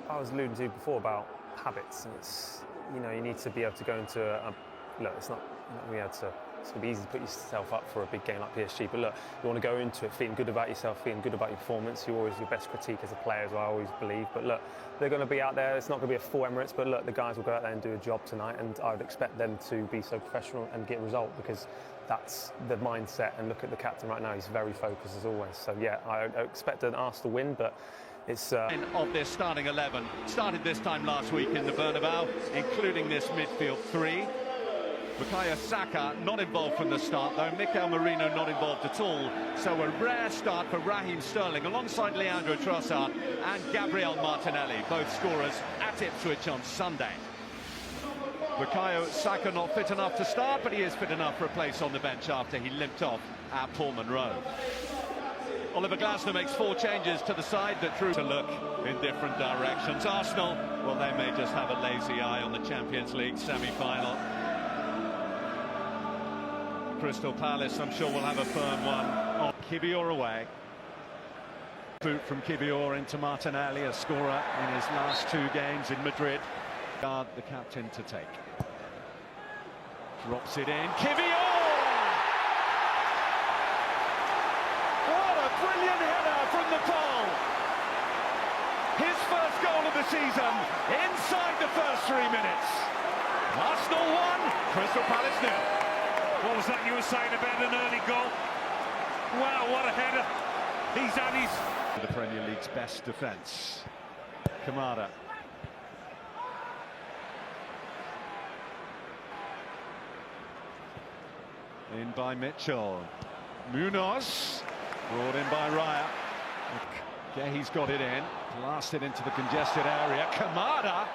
I was alluding to before about habits, and it's, you know, you need to be able to go into look, it's not going to be able to. It's going to be easy to put yourself up for a big game like PSG, but look, you want to go into it feeling good about yourself, feeling good about your performance. You're always your best critique as a player, as I always believe. But look, they're going to be out there. It's not going to be a full Emirates, but look, the guys will go out there and do a job tonight, and I would expect them to be so professional and get a result, because that's the mindset. And look at the captain right now; he's very focused as always. So yeah, I expect an Arsenal win, but it's of this starting 11 started this time last week in the Bernabeu, including this midfield three. Bukayo Saka not involved from the start, though. Mikel Merino not involved at all. So a rare start for Raheem Sterling alongside Leandro Trossard and Gabriel Martinelli, both scorers at Ipswich on Sunday. Bukayo Saka not fit enough to start, but he is fit enough for a place on the bench after he limped off at Pullman Road. Oliver Glasner makes 4 changes to the side that drew to look in different directions. Arsenal, well, they may just have a lazy eye on the Champions League semi-final. Crystal Palace, I'm sure, will have a firm one on Kivior away. Boot from Kivior into Martinelli, a scorer in his last 2 games in Madrid. Guard the captain to take. Drops it in. Kivior! What a brilliant header from the pole! His first goal of the season inside the first 3 minutes. Arsenal 1, Crystal Palace 0. What was that you were saying about an early goal? Wow, what a header. He's had his... The Premier League's best defence. Kamada. In by Mitchell. Munoz. Brought in by Raya. Gehi's got it in. Blasted into the congested area. Kamada,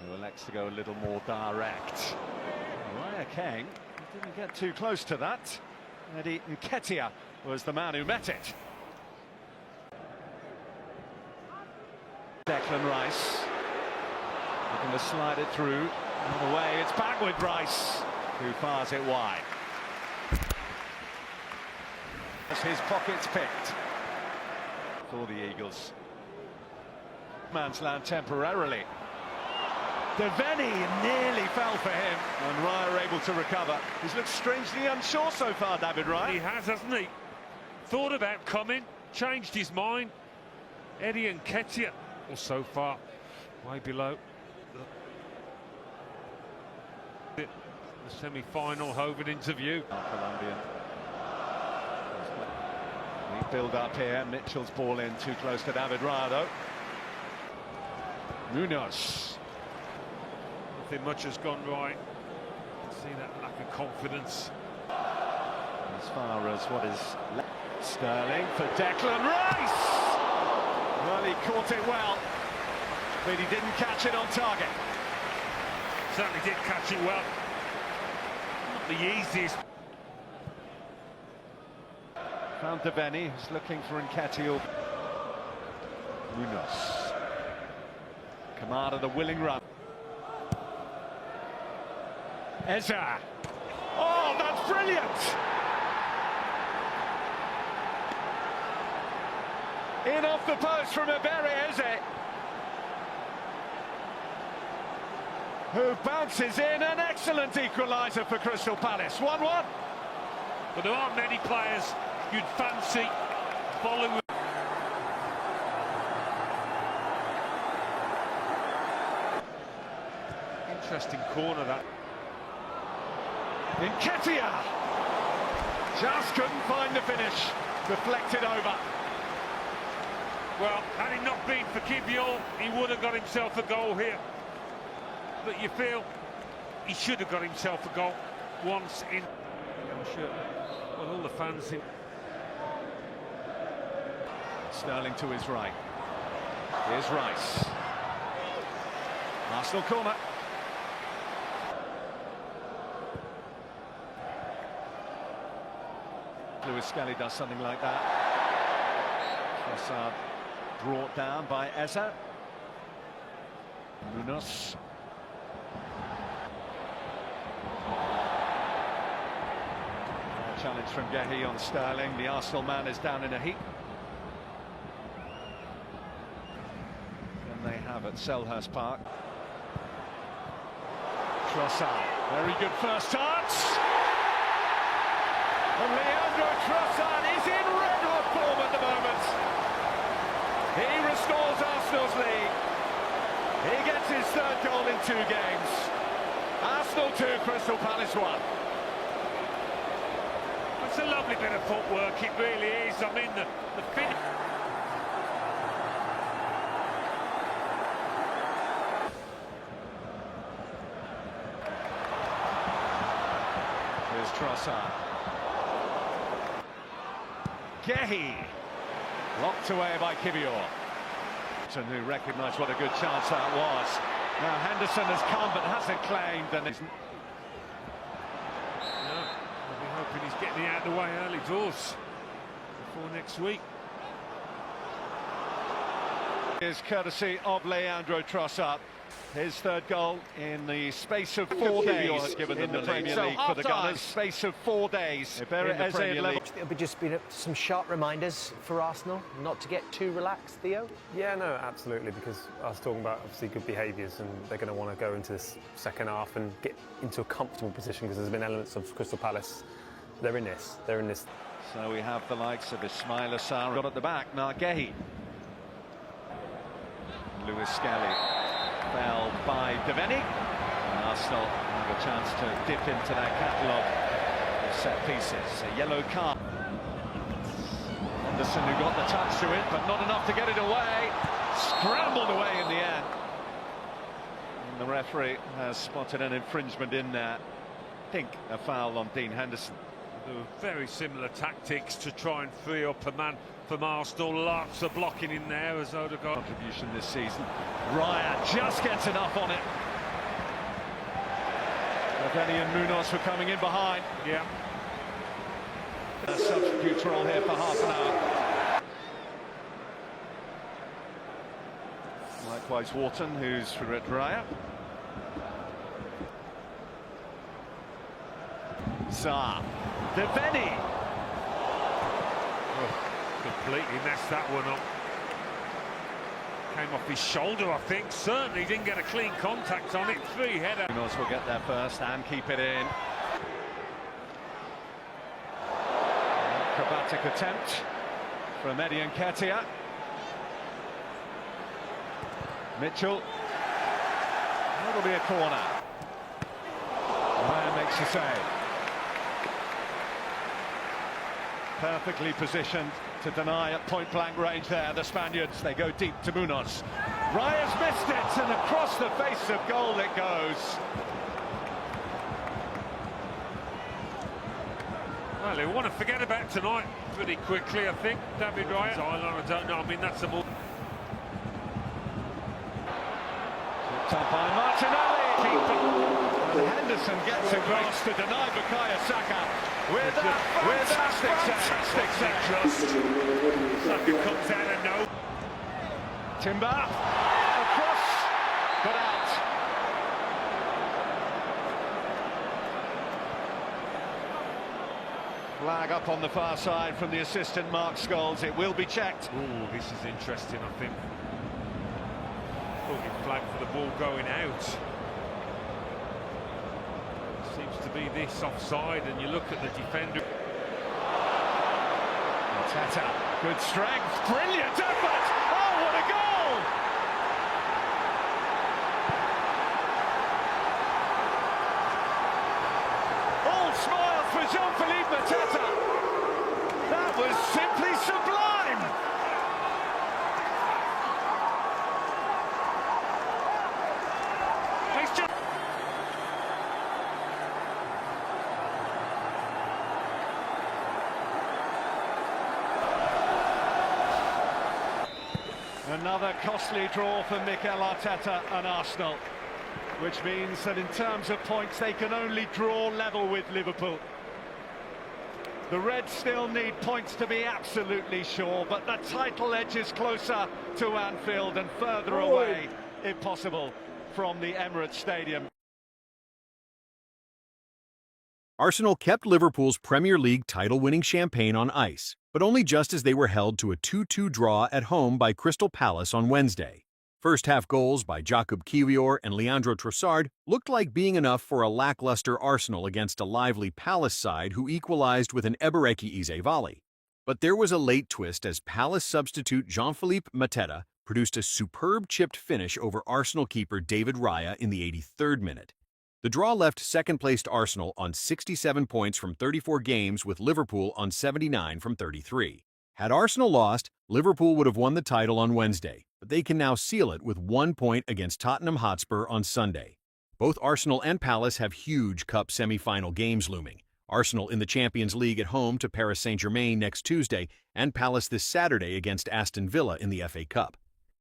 who elects to go a little more direct. Raya Kang didn't get too close to that. Eddie Nketiah was the man who met it. Declan Rice looking to slide it through. On the way, it's back with Rice, who fires it wide. As his pockets picked for the Eagles. Man's land temporarily. Devaney nearly fell for him, and Raya able to recover. He's looked strangely unsure so far, David Raya. He has, hasn't he? Thought about coming, changed his mind. Eddie Nketiah, well, so far, way below the semi-final Hoven interview. Colombian. Neat build up here. Mitchell's ball in too close to David Raya, though. Munoz. Nothing much has gone right. See that lack of confidence. As far as what is left. Sterling for Declan Rice! Well, he caught it well, but he didn't catch it on target. Certainly did catch it well. Not the easiest. Found Devaney, who's looking for Nketiah. Munoz. Kamada, the willing run. Eza. Oh, that's brilliant! In off the post from Ebere Eze, who bounces in. An excellent equaliser for Crystal Palace. 1-1. But there aren't many players you'd fancy following. Interesting corner, that. Nketiah just couldn't find the finish. Deflected over. Well, had it not been for Kivior, he would have got himself a goal here. But you feel he should have got himself a goal once in. I'm sure. Well, all the fans in. Sterling to his right. Here's Rice. Arsenal corner. Lewis Skelly does something like that. Trossard brought down by Eza. Munoz. Challenge from Gehi on Sterling. The Arsenal man is down in a heap. And they have at Selhurst Park. Trossard, very good first touch. And Leandro Trossard is in red-hot form at the moment. He restores Arsenal's lead. He gets his third goal in 2 games. Arsenal 2, Crystal Palace 1. It's a lovely bit of footwork, it really is. I mean, the finish. Here's Trossard. Gehi, locked away by Kivior. Who recognised what a good chance that was. Now Henderson has come but hasn't claimed, and it's... No, I'll be hoping he's getting it out of the way early doors before next week. Is courtesy of Leandro Trossard. His third goal in the space of 4 days has given them the Premier League for the Gunners. Space of 4 days in the Premier League. It'll be just been some sharp reminders for Arsenal not to get too relaxed, Theo. Yeah, no, absolutely, because I was talking about obviously good behaviours, and they're going to want to go into this second half and get into a comfortable position, because there's been elements of Crystal Palace. They're in this. So we have the likes of Ismaila Sarr got at the back. Now Gehi. Lewis Skelly. Felled by Devaney. And Arsenal have a chance to dip into their catalogue of set pieces. A yellow card. Henderson, who got the touch to it, but not enough to get it away. Scrambled away in the end. And the referee has spotted an infringement in there. I think a foul on Dean Henderson. Very similar tactics to try and free up a man from Arsenal. Lots of blocking in there as Odegaard. Contribution this season. Raya just gets enough on it. Devaney and Munoz were coming in behind. Yeah. A substitute role here for half an hour. Likewise Wharton, who's for Raya. Sarr. Devaney. Completely messed that one up. Came off his shoulder, I think. Certainly didn't get a clean contact on it. 3-header. Munoz will get there first and keep it in. Acrobatic attempt from Eddie Nketiah. Mitchell. That'll be a corner. Ryan makes the save. Perfectly positioned to deny at point-blank range there. The Spaniards, they go deep to Munoz. Raya's missed it, and across the face of goal it goes. Well, they want to forget about tonight pretty quickly, I think. David Raya. I don't know. I mean, that's a more... Up by Martinelli. And Henderson gets across to deny Bukayo Saka with that fantastic save. Saka comes out and no. Timber across, but out. Flag up on the far side from the assistant Mark Scholes. It will be checked. Ooh, this is interesting, I think. Boogie flag for the ball going out. Seems to be this offside, and you look at the defender. Tata, good strength, brilliant effort! Oh, what a goal! All smiles for Jean-Philippe Mateta. That was simply sublime! Another costly draw for Mikel Arteta and Arsenal, which means that in terms of points they can only draw level with Liverpool. The Reds still need points to be absolutely sure, but the title edges closer to Anfield and further away, if possible, from the Emirates Stadium. Arsenal kept Liverpool's Premier League title-winning champagne on ice, but only just as they were held to a 2-2 draw at home by Crystal Palace on Wednesday. First-half goals by Jakub Kiwior and Leandro Trossard looked like being enough for a lackluster Arsenal against a lively Palace side who equalized with an Ebereki Eze volley. But there was a late twist as Palace substitute Jean-Philippe Mateta produced a superb chipped finish over Arsenal keeper David Raya in the 83rd minute. The draw left second-placed Arsenal on 67 points from 34 games with Liverpool on 79 from 33. Had Arsenal lost, Liverpool would have won the title on Wednesday, but they can now seal it with 1 point against Tottenham Hotspur on Sunday. Both Arsenal and Palace have huge cup semi-final games looming. Arsenal in the Champions League at home to Paris Saint-Germain next Tuesday, and Palace this Saturday against Aston Villa in the FA Cup.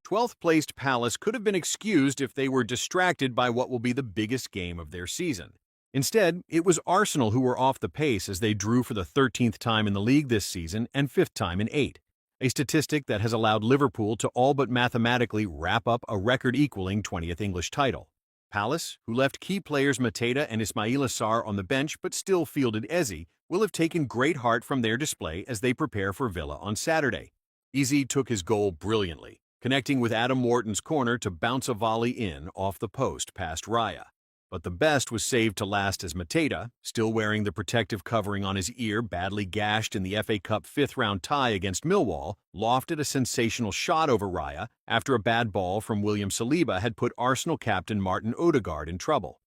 12th-placed Palace could have been excused if they were distracted by what will be the biggest game of their season. Instead, it was Arsenal who were off the pace as they drew for the 13th time in the league this season and 5th time in 8, a statistic that has allowed Liverpool to all but mathematically wrap up a record-equaling 20th English title. Palace, who left key players Mateta and Ismaila Sarr on the bench but still fielded Eze, will have taken great heart from their display as they prepare for Villa on Saturday. Eze took his goal brilliantly, connecting with Adam Wharton's corner to bounce a volley in off the post past Raya. But the best was saved to last as Mateta, still wearing the protective covering on his ear badly gashed in the FA Cup 5th-round tie against Millwall, lofted a sensational shot over Raya after a bad ball from William Saliba had put Arsenal captain Martin Odegaard in trouble.